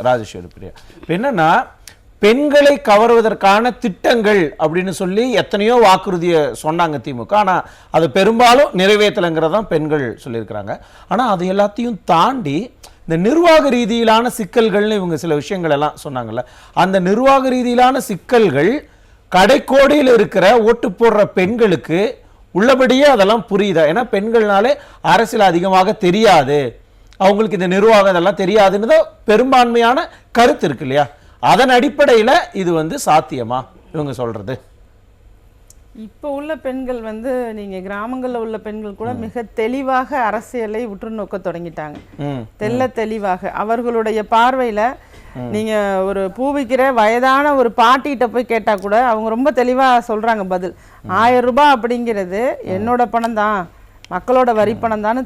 ராஜேஸ்வரி பிரியா. இப்போ என்னன்னா பெண்களை கவர்வதற்கான திட்டங்கள் அப்படின்னு சொல்லி எத்தனையோ வாக்குறுதியை சொன்னாங்க திமுக. ஆனால் அது பெரும்பாலும் நிறைவேற்றலைங்கிறதான் பெண்கள் சொல்லியிருக்கிறாங்க. ஆனால் அது எல்லாத்தையும் தாண்டி இந்த நிர்வாக ரீதியிலான சிக்கல்கள்னு இவங்க சில விஷயங்கள் எல்லாம் சொன்னாங்கல்ல, அந்த நிர்வாக ரீதியிலான சிக்கல்கள் கடைக்கோடியில் இருக்கிற ஓட்டு போடுற பெண்களுக்கு உள்ளபடியே அதெல்லாம் புரியுதா? ஏன்னா பெண்கள்னாலே அரசியல் அதிகமாக தெரியாது, அவங்களுக்கு இந்த நிர்வாகம் இதெல்லாம் தெரியாதுன்னு தான் பெரும்பான்மையான கருத்து இருக்கு இல்லையா? அதன் அடிப்படையில் இது சாத்தியமா இவங்க சொல்றது? இப்போ உள்ள பெண்கள் நீங்க கிராமங்களில் உள்ள பெண்கள் கூட மிக தெளிவாக அரசியலை உற்று நோக்க தொடங்கிட்டாங்க. தெளிவாக அவர்களுடைய பார்வையில நீங்க ஒரு பூ விற்கிற வயதான ஒரு பாட்டிகிட்ட போய் கேட்டா கூட அவங்க ரொம்ப தெளிவா சொல்றாங்க பதில். 1000 ரூபாய் அப்படிங்கிறது என்னோட பணம் தான், மக்களோட வரி பணம் தான்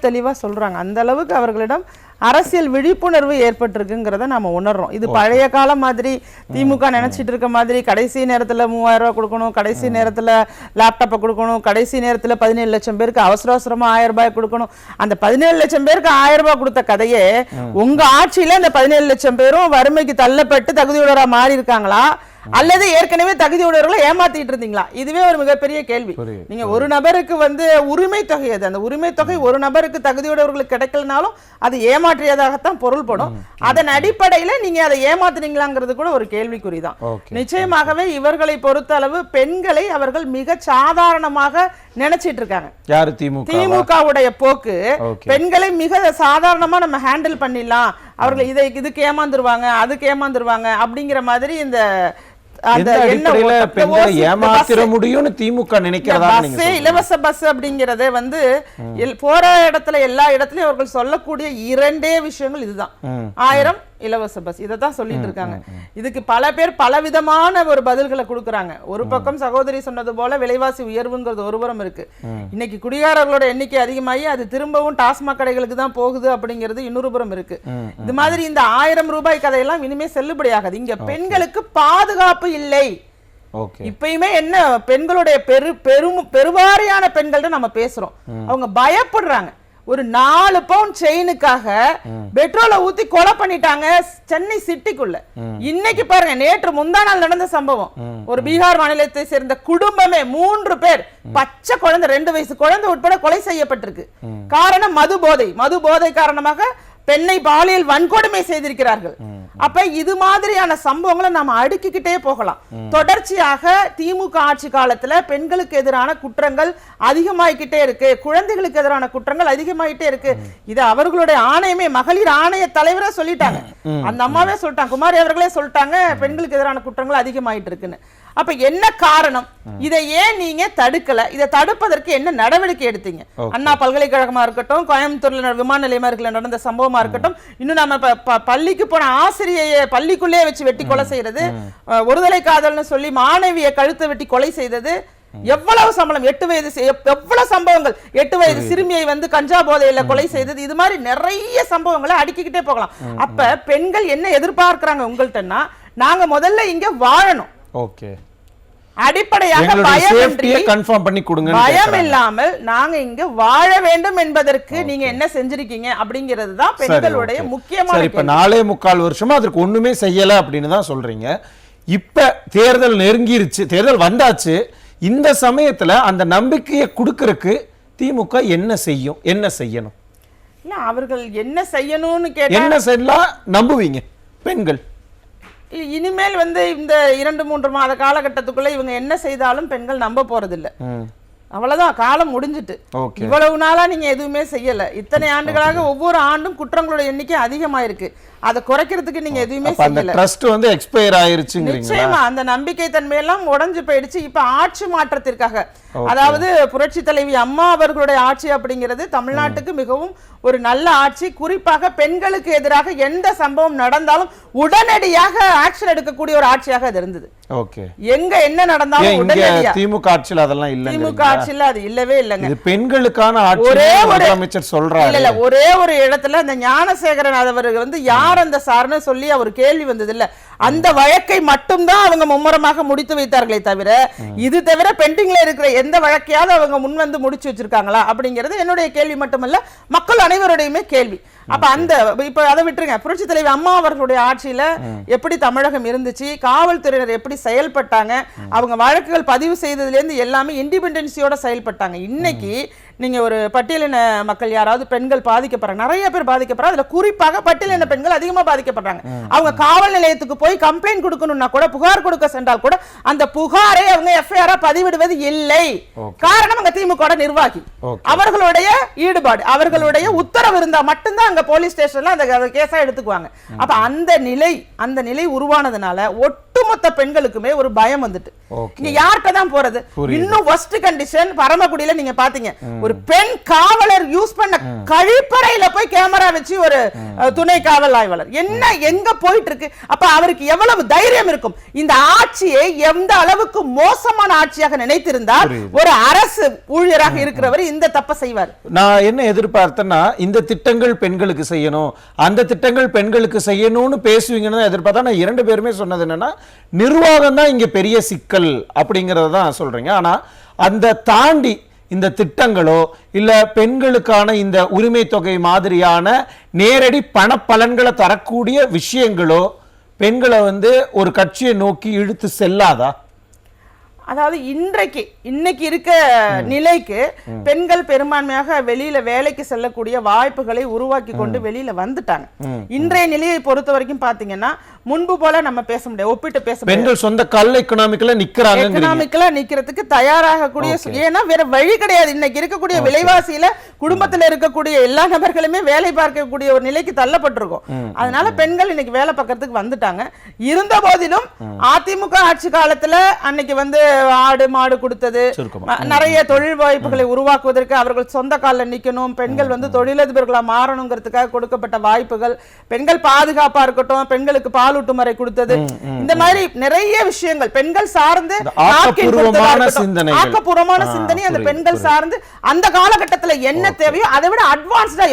தெளிவா சொல்றாங்க. அந்த அளவுக்கு அவர்களிடம் அரசியல் விழிப்புணர்வு ஏற்பட்டிருக்குங்கிறத நாம உணர்றோம். இது பழைய காலம் மாதிரி திமுக நினைச்சிட்டு இருக்க மாதிரி கடைசி நேரத்துல 3000 ரூபாய் கொடுக்கணும், கடைசி நேரத்துல லேப்டாப்பை கொடுக்கணும், கடைசி நேரத்துல 17 லட்சம் பேருக்கு அவசரமா 1000 ரூபாய் கொடுக்கணும். அந்த 17 லட்சம் பேருக்கு 1000 ரூபாய் கொடுத்த கதையே உங்க ஆட்சியில இந்த 17 லட்சம் பேரும் வறுமைக்கு தள்ளப்பட்டு தகுதியுள்ளவரா மாறி இருக்காங்களா, அல்லது ஏற்கனவே தகுதியுடையவர்களை ஏமாத்திட்டு இருந்தீங்களா? இதுவே ஒரு மிகப்பெரிய கேள்வி. நீங்க ஒரு நபருக்கு உரிமை தொகை, அது அந்த உரிமை தொகை ஒரு நபருக்கு தகுதியுடையவர்களுக்கு கிடைக்கலனாலும் அது ஏமாற்றியதாகத்தான் பொருள்படும். அதன் அடிப்படையில நீங்க அதை ஏமாத்துனீங்களாங்கிறது கூட ஒரு கேள்விக்குறிதான். நிச்சயமாகவே இவர்களை பொறுத்த அளவு பெண்களை அவர்கள் மிக சாதாரணமாக நினைச்சிட்டு இருக்காங்க. யாரு? திமுகவுடைய போக்கு பெண்களை மிக சாதாரணமா நம்ம ஹேண்டில் பண்ணிடலாம், அவர்கள் இதுக்கு ஏமாந்துருவாங்க அதுக்கு ஏமாந்துருவாங்க அப்படிங்கிற மாதிரி இந்த ஏமாத்திர முடியும்னு திமுக நினைக்கிறதா? இலவச பஸ் அப்படிங்கறது போற இடத்துல எல்லா இடத்துலயும் அவர்கள் சொல்லக்கூடிய இரண்டே விஷயங்கள் இதுதான். 1000 இலவச பஸ், இதைத்தான் சொல்லிட்டு இருக்காங்க. இதுக்கு பல பேர் பலவிதமான ஒரு பதில்களை கொடுக்கறாங்க. ஒரு பக்கம் சகோதரி சொன்னது போல விலைவாசி உயர்வுங்கிறது ஒருபுறம் இருக்கு. இன்னைக்கு குடிகாரர்களோட எண்ணிக்கை அதிகமாகி அது திரும்பவும் டாஸ்மாக் கடைகளுக்கு தான் போகுது அப்படிங்கிறது இன்னொரு புறம் இருக்கு. இது மாதிரி இந்த 1000 ரூபாய் கதையெல்லாம் இனிமே செல்லுபடியாகாது. இங்க பெண்களுக்கு பாதுகாப்பு இல்லை. இப்பயுமே என்ன பெண்களுடைய பெருவாரியான பெண்கள்ட்ட நம்ம பேசுறோம், அவங்க பயப்படுறாங்க. ஒரு 4 பவுன் செயினுக்காக பெட்ரோலை ஊத்தி கொலை பண்ணிட்டாங்க சென்னை சிட்டிக்குள்ள. இன்னைக்கு பாருங்க, நேற்று முந்தா நாள் நடந்த சம்பவம். ஒரு பீகார் மாநிலத்தை சேர்ந்த குடும்பமே 3 பேர், பச்சை குழந்தை 2 வயசு குழந்தை உட்பட கொலை செய்யப்பட்டிருக்கு. காரணம் மது போதை காரணமாக பெண்ணை பாலியல் வன்கொடுமை செய்திருக்கிறார்கள். அப்ப இது மாதிரியான சம்பவங்களை நாம அடுக்கிக்கிட்டே போகலாம். தொடர்ச்சியாக திமுக ஆட்சி காலத்துல பெண்களுக்கு எதிரான குற்றங்கள் அதிகமாயிக்கிட்டே இருக்கு, குழந்தைகளுக்கு எதிரான குற்றங்கள் அதிகமாயிட்டே இருக்கு. இது அவர்களுடைய ஆணையமே, மகளிர் ஆணைய தலைவரே சொல்லிட்டாங்க, அந்த அம்மாவே சொல்லிட்டாங்க, குமாரி அவர்களே சொல்லிட்டாங்க, பெண்களுக்கு எதிரான குற்றங்கள் அதிகமாயிட்டு இருக்குன்னு. அப்ப என்ன காரணம்? இதை ஏன் நீங்க தடுக்கல? இதை தடுப்பதற்கு என்ன நடவடிக்கை எடுத்தீங்க? அண்ணா பல்கலைக்கழகமா இருக்கட்டும், கோயம்புத்தூர்ல விமான நிலையமா நடந்த சம்பவமா இருக்கட்டும், இன்னும் நம்ம பள்ளிக்கு போன ஆசிரியையை பள்ளிக்குள்ளே வச்சு வெட்டி கொலை செய்யறது, ஒருதலை காதல்னு சொல்லி மாணவியை கழுத்தை வெட்டி கொலை செய்தது, எவ்வளவு சம்பளம் 8 வயது எவ்வளவு சம்பவங்கள், 8 வயது சிறுமியை கஞ்சா போதையில கொலை செய்தது, இது மாதிரி நிறைய சம்பவங்களை அடுக்கிக்கிட்டே போகலாம். அப்ப பெண்கள் என்ன எதிர்பார்க்கிறாங்க உங்கள்கிட்டன்னா, நாங்க முதல்ல இங்க வாழணும், அடிப்படையாக பயம் இல்லாமல் நாங்க இங்க வாழ வேண்டும் என்பதற்கு நீங்க என்ன செஞ்சிருக்கீங்க அப்படிங்கிறது தான் பெண்களுடைய முக்கியமான. இப்ப 4.25 வருஷமா அதற்கு ஒண்ணுமே செய்யல அப்படின்னு தான் சொல்றீங்க. இப்ப தேர்தல் நெருங்கிருச்சு, தேர்தல் வந்தாச்சு. இந்த சமயத்துல அந்த நம்பிக்கையை கொடுக்கறதுக்கு திமுக என்ன செய்யும், என்ன செய்யணும்? இல்ல அவர்கள் என்ன செய்யணும்னு கேட்டா என்ன செய்யலாம் நம்புவீங்க பெண்கள்? இனிமேல் இந்த 2-3 மாத காலகட்டத்துக்குள்ள இவங்க என்ன செய்தாலும் பெண்கள் நம்ப போறதில்லை. அவ்வளவுதான், காலம் முடிஞ்சிட்டு. இவ்வளவு நாளா நீங்க எதுவுமே செய்யல. இத்தனை ஆண்டுகளாக ஒவ்வொரு ஆண்டும் குற்றங்களோட எண்ணிக்கை அதிகமாயிருக்கு. அதை குறைக்கிறதுக்கு நீங்க எதுவுமே செய்யல. ட்ரஸ்ட் எக்ஸ்பயர் ஆயிருச்சுங்கறீங்களா? நிச்சயமா அந்த நம்பிக்கை தன்மை எல்லாம் உடைஞ்சு போயிடுச்சு. இப்ப ஆட்சி மாற்றத்திற்காக, அதாவது புரட்சி தலைவி அம்மா அவர்களுடைய ஆட்சி அப்படிங்கிறது தமிழ்நாட்டுக்கு மிகவும் ஒரு நல்ல ஆட்சி. குறிப்பாக பெண்களுக்கு எதிராக எந்த சம்பவம் நடந்தாலும் உடனடியாக ஆக்ஷன் எடுக்கக்கூடிய ஒரு ஆட்சியாக அது இருந்தது. எங்க என்ன நடந்தாலும் உடனடியாக. திமுக ஆட்சியில் அதெல்லாம் இல்ல. திமுக ஆட்சியில் அது இல்லவே இல்லைங்க. இது பெண்களுக்கான ஆட்சி. ஒரே ஒரு அமைச்சர் சொல்றாரு. இல்ல ஒரே ஒரு இடத்துல அந்த ஞானசேகரன் அவர் யார் அந்த சார்னு சொல்லி அவர் கேள்வி வந்தது இல்ல. அந்த வழக்கை மட்டும்தான் அவங்க மும்முரமாக முடித்து வைத்தார்களே தவிர இது தவிர பெண்டிங்ல இருக்கிற எந்த வழக்கையாவது அவங்க முன் வந்து முடிச்சு வச்சிருக்காங்களா அப்படிங்கிறது என்னுடைய கேள்வி மட்டுமல்ல, மக்கள் அனைவருடையுமே கேள்வி. அப்ப அந்த இப்ப அதை விட்டுருங்க, புரட்சி தலைவி அம்மா அவர்களுடைய ஆட்சியில எப்படி தமிழகம் இருந்துச்சு, காவல்துறையினர் எப்படி செயல்பட்டாங்க, அவங்க வழக்குகள் பதிவு செய்ததுல இருந்து எல்லாமே இண்டிபெண்டன்சியோட செயல்பட்டாங்க. இன்னைக்கு நீங்க ஒரு பட்டியலின மக்கள் யாராவது பெண்கள் பாதிக்கப்படுறாங்க, நிறைய பேர் பாதிக்கப்படுறாங்க, அதுல குறிப்பாக பட்டியலின பெண்கள் அதிகமா பாதிக்கப்படுறாங்க. அவங்க காவல் நிலையத்துக்கு போய் கம்ப்ளைண்ட் கொடுக்கணும்னா கூட, புகார் கொடுக்க சென்றால் கூட அந்த புகாரை அவங்க எஃப்ஐஆர் பதிவிடுவது இல்லை. காரணம் அங்க திமுக நிர்வாகி, அவர்களுடைய ஈடுபாடு, அவர்களுடைய உத்தரவு இருந்தா மட்டும்தான் அங்க போலீஸ் ஸ்டேஷன்ல அந்த கேஸா எடுத்துக்குவாங்க. அப்ப அந்த நிலை உருவானதுனால ஒட்டுமொத்த பெண்களுக்குமே ஒரு பயம் வந்துட்டு இங்க யார்கிட்ட தான் போறது. இன்னும் வர்ஸ்ட் கண்டிஷன் பரமக்குடியில நீங்க பாத்தீங்க, ஒரு பெண் காவலர் யூஸ் பண்ண கழிப்பறையில போய் கேமரா வச்சு ஒரு துணை காவல் ஆய்வாளர் என்ன எங்க போயிட்டு இருக்கு. அப்ப அவருக்கு எவ்வளவு தைரியம் இருக்கும். இந்த ஆட்சியை எந்த அளவுக்கு மோசமான ஆட்சியாக நினைத்திருந்தால் ஒரு அரசு ஊழியராக இருக்கிறவர் இந்த தப்ப செய்வார். நான் என்ன எதிர்பார்த்தேன்னா, இந்த திட்டங்கள் பெண்களுக்கு செய்யணும், அந்த திட்டங்கள் பெண்களுக்கு செய்யணும்னு பேசுவீங்கன்னு எதிர்பார்த்தா, நான் 2 பேருமே சொன்னது என்னன்னா, நிர்வாகம் தான் இங்க பெரிய சிக்கல் அப்படிங்கறத தான் சொல்றீங்க. ஆனா அந்த தாண்டி இந்த திட்டங்களோ இல்ல பெண்களுக்கான இந்த உரிமை தொகை மாதிரியான நேரடி பண பலன்களை தரக்கூடிய விஷயங்களோ பெண்களை வந்து ஒரு கட்சியை நோக்கி இழுத்து செல்லாதா? அதாவது இன்னைக்கு இருக்க நிலைக்கு பெண்கள் பெரும்பான்மையாக வெளியில வேலைக்கு செல்லக்கூடிய வாய்ப்புகளை உருவாக்கி கொண்டு வெளியில வந்துட்டாங்க. இன்றைய நிலையை பொறுத்த வரைக்கும் பாத்தீங்கன்னா முன்பு போல நம்ம பேச முடியாது, ஒப்பிட்டு பேச முடியாது. பெண்கள் சொந்த கால்ல எக்கனாமிக்கலா நிக்கறாங்க, எக்கனாமிக்கலா நிக்கிறதுக்கு தயாராக கூடிய, ஏன்னா வேற வழி கிடையாது. இன்னைக்கு இருக்கக்கூடிய விலைவாசியில குடும்பத்துல இருக்கக்கூடிய எல்லா நபர்களுமே வேலை பார்க்கக்கூடிய ஒரு நிலைக்கு தள்ளப்பட்டிருக்கும். அதனால பெண்கள் இன்னைக்கு வேலை பார்க்கறதுக்கு வந்துட்டாங்க. இருந்த போதிலும் அதிமுக ஆட்சி காலத்துல அன்னைக்கு வந்து ஆடு மாடு கொடுத்தது, நிறைய தொழில் வாய்ப்புகளை உருவாக்குவதற்கு அவர்கள் சொந்த காலில் நிக்கணும், பெண்கள் வந்து தொழிலதிபர்களா மாறணுங்கிறதுக்காக கொடுக்கப்பட்ட வாய்ப்புகள், பெண்கள் பாதுகாப்பா இருக்கட்டும், பெண்களுக்கு பாலூட்டு முறை கொடுத்தது, இந்த மாதிரி நிறைய விஷயங்கள் பெண்கள் சார்ந்து ஆக்கப்பூர்வமான சிந்தனை அந்த பெண்கள் சார்ந்து அந்த காலகட்டத்தில் என்ன தேவையோ அதை விட அட்வான்ஸ்டா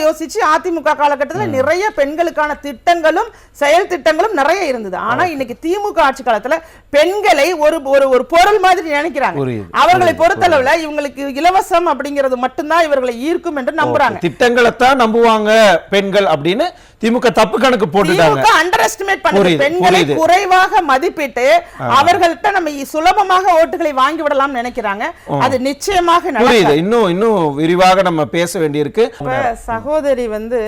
யோசிச்சு அதிமுக காலகட்டத்தில் நிறைய பெண்களுக்கான திட்டங்களும் செயல் திட்டங்களும் நிறைய இருந்தது. ஆனா இன்னைக்கு திமுக ஆட்சி காலத்துல பெண்களை ஒரு பொருள் மாதிரி நினைக்கிறாங்க. அவர்களை பொறுத்தளவுல இவங்களுக்கு இலவசம் அப்படிங்கிறது மட்டும்தான் இவர்களை ஈர்க்கும் என்று நம்புறாங்க. திட்டங்களை தான் நம்புவாங்க பெண்கள் அப்படின்னு திமுக தப்பு கணக்கு போட்டுட்டாங்க. அண்டர் எஸ்டிமேட் பண்ணுது, பெண்களை குறைவாக மதிப்பிட்டு அவர்கள்ட்ட நம்ம சுலபமாக ஓட்டுகளை வாங்கி விடலாம் நினைக்கிறாங்க. அது நிச்சயமாக நடக்காது. இன்னும் விரிவாக நம்ம பேச வேண்டியிருக்கு. சகோதரி வந்து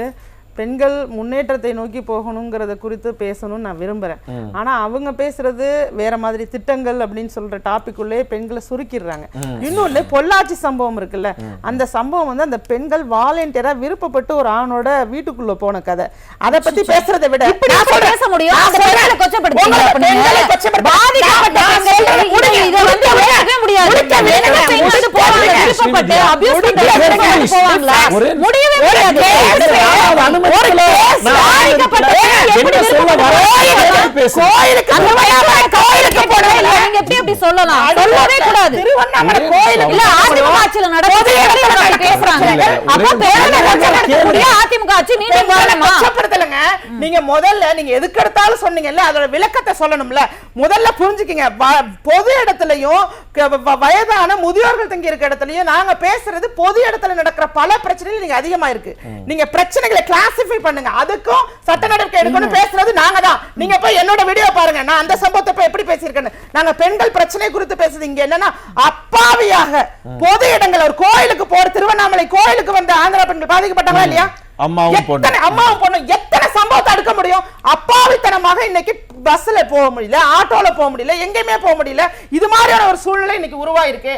பெண்கள் முன்னேற்றத்தை நோக்கி போகணுங்கிறத குறித்து பேசணும்னு நான் விரும்புறேன். ஆனா அவங்க பேசுறது வேற மாதிரி, திட்டங்கள் அப்படின்னு சொல்ற டாபிக் உள்ளே பெண்களை சுருக்கிடுறாங்க. இன்னொன்னு பொள்ளாச்சி சம்பவம் இருக்குல்ல, அந்த சம்பவம் வந்து அந்த பெண்கள் வாலண்டியரா விருப்பப்பட்டு ஒரு ஆணோட வீட்டுக்குள்ள போன கதை. அதை பத்தி பேசுறதை விட பேச முடியும். நீங்க முதல்ல நீங்க எதுக்கு எடுத்தாலும் சொன்னீங்கல்ல, அதோட விளக்கத்தை சொல்லணும்ல. முதல்ல புரிஞ்சுக்கீங்க, பொது இடத்துலயும் வயதான முதியோர்கள் தங்கி இருக்க இடத்துலயும் நாங்க பேசுறது பொது இடத்துல நடக்கிற பல பிரச்சனைகள் நீங்க அதிகமா இருக்கு. நீங்க பிரச்சனைகளை கிளாசிஃபை பண்ணுங்க, அதுக்கும் சட்ட நடவடிக்கை எடுக்கணும் பேசுறது நாங்க தான். நீங்க போய் என்னோட வீடியோ பாருங்க, நான் அந்த சம்பவத்தை போய் எப்படி பேசியிருக்கேன்னு. நாங்க பெண்கள் பிரச்சனை குறித்து பேசுறது இங்க என்னன்னா, அப்பாவியாக பொது இடங்கள், ஒரு கோயிலுக்கு போற திருவண்ணாமலை கோயிலுக்கு வந்த ஆந்திரா பெண்கள் பாதிக்கப்பட்டாங்களா இல்லையா? அம்மாவும் பொண்ணும் எத்தனை சம்பவத்தை எடுக்க முடியும்? அப்பாவித்தனமாக இன்னைக்கு பஸ்ல போக முடியல, ஆட்டோல போக முடியல, எங்கேயுமே போக முடியல. இது மாதிரியான ஒரு சூழ்நிலை இன்னைக்கு உருவாயிருக்கு.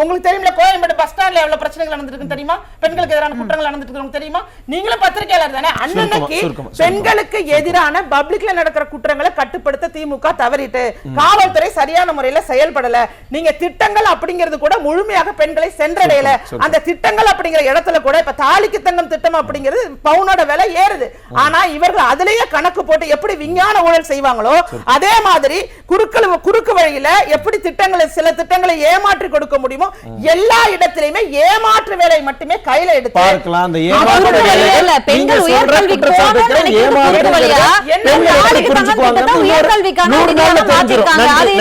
உங்களுக்கு தெரியுமா கோயம்பேடு பஸ் ஸ்டாண்ட்ல எவ்வளவு பிரச்சனைகள் நடந்துருக்கு தெரியுமா? பெண்களுக்கு எதிரான குற்றங்கள் நடந்துருக்கு தெரியுமா? நீங்களும் பத்திரிகையாளர் தானே. அன்னைக்கு பெண்களுக்கு எதிரான பப்ளிக்ல நடக்கிற குற்றங்களை கட்டுப்படுத்த திமுக தவறிட்டு, காவல்துறை சரியான முறையில செயல்படல. நீங்க திட்டங்கள் அப்படிங்கிறது கூட முழுமையாக பெண்களை சென்றடையல. அந்த திட்டங்கள் அப்படிங்கிற இடத்துல கூட இப்ப தாலிக்கு தங்கம் திட்டம் அப்படிங்கிறது பவுனோட விலை ஏறுது. ஆனா இவர்கள் அதிலேயே கணக்கு போட்டு எப்படி விஞ்ஞான ஊழல் செய்வாங்க கொடுப்பாங்களோ அதே மாதிரி குறுக்கு வழியில எப்படி சில திட்டங்களை ஏமாற்றி கொடுக்க முடியுமோ எல்லா இடத்திலுமே ஏமாற்று வேலை மட்டுமே கையில எடுத்து பார்க்கலாம். அந்த ஏமாற்று இல்ல, பெண்கள் உயர்கல்விக்கு போகணும்னு நினைக்கிறது வழியா, பெண்கள் நாளைக்கு தங்க திட்டத்தை உயர்கல்விக்கான அதிகாரம் மாத்திருக்காங்க. அது